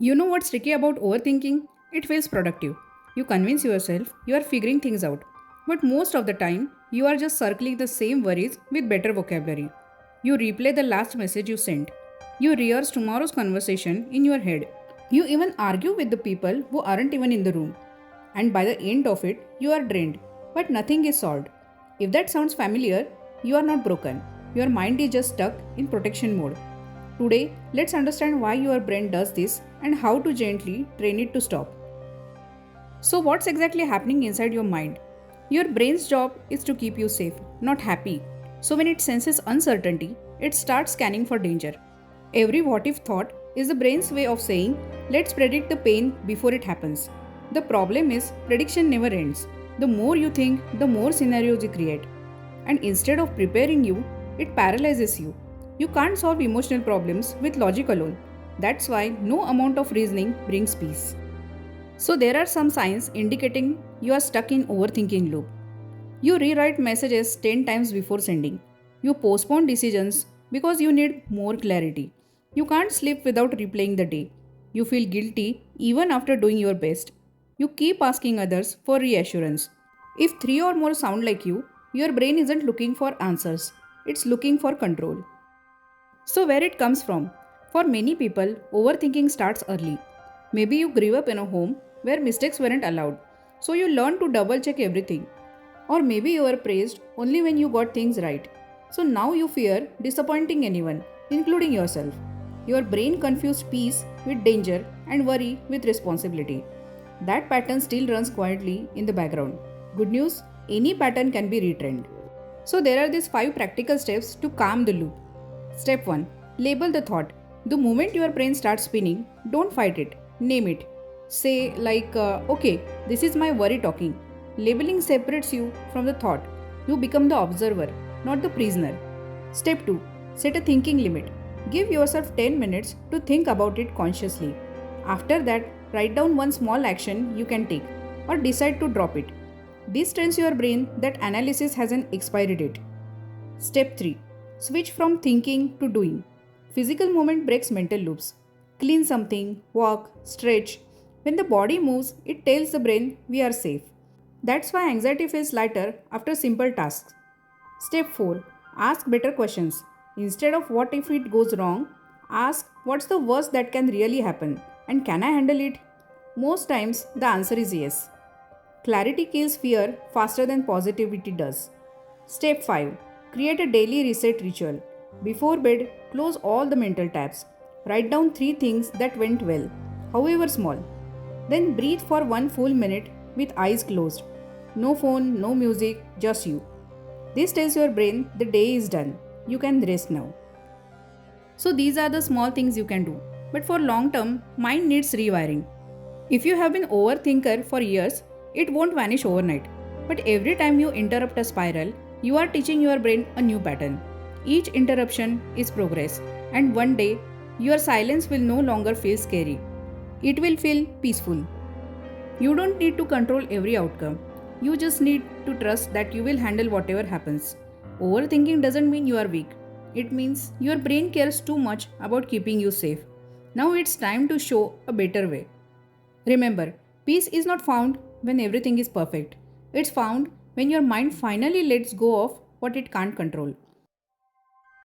You know what's tricky about overthinking? It feels productive. You convince yourself you are figuring things out. But most of the time, you are just circling the same worries with better vocabulary. You replay the last message you sent. You rehearse tomorrow's conversation in your head. You even argue with the people who aren't even in the room. And by the end of it, you are drained, but nothing is solved. If that sounds familiar, you are not broken. Your mind is just stuck in protection mode. Today, let's understand why your brain does this and how to gently train it to stop. So, what's exactly happening inside your mind? Your brain's job is to keep you safe, not happy. So, when it senses uncertainty, it starts scanning for danger. Every what if thought is the brain's way of saying, let's predict the pain before it happens. The problem is, prediction never ends. The more you think, the more scenarios you create. And instead of preparing you, it paralyzes you. You can't solve emotional problems with logic alone. That's why no amount of reasoning brings peace. So there are some signs indicating you are stuck in overthinking loop. You rewrite messages 10 times before sending. You postpone decisions because you need more clarity. You can't sleep without replaying the day. You feel guilty even after doing your best. You keep asking others for reassurance. If three or more sound like you, your brain isn't looking for answers, it's looking for control. So, where it comes from? For many people, overthinking starts early. Maybe you grew up in a home where mistakes weren't allowed, so you learned to double check everything. Or maybe you were praised only when you got things right. So now you fear disappointing anyone, including yourself. Your brain confused peace with danger and worry with responsibility. That pattern still runs quietly in the background. Good news, any pattern can be retrained. So there are these 5 practical steps to calm the loop. Step 1. Label the thought. The moment your brain starts spinning, don't fight it. Name it. Say, okay, this is my worry talking. Labeling separates you from the thought. You become the observer, not the prisoner. Step 2. Set a thinking limit. Give yourself 10 minutes to think about it consciously. After that, write down one small action you can take or decide to drop it. This trains your brain that analysis has an expiry date. Step 3. Switch from thinking to doing. Physical movement breaks mental loops. Clean something, walk, stretch. When the body moves, it tells the brain we are safe. That's why anxiety feels lighter after simple tasks. Step 4. Ask better questions. Instead of what if it goes wrong, ask what's the worst that can really happen and can I handle it? Most times the answer is yes. Clarity kills fear faster than positivity does. Step 5. Create a daily reset ritual. Before bed, close all the mental tabs. Write down 3 things that went well, however small. Then breathe for 1 full minute with eyes closed. No phone, no music, just you. This tells your brain the day is done. You can rest now. So these are the small things you can do. But for long term, mind needs rewiring. If you have been overthinker for years, it won't vanish overnight. But every time you interrupt a spiral, you are teaching your brain a new pattern. Each interruption is progress, and one day your silence will no longer feel scary. It will feel peaceful. You don't need to control every outcome. You just need to trust that you will handle whatever happens. Overthinking doesn't mean you are weak. It means your brain cares too much about keeping you safe. Now it's time to show a better way. Remember, peace is not found when everything is perfect. It's found when your mind finally lets go of what it can't control.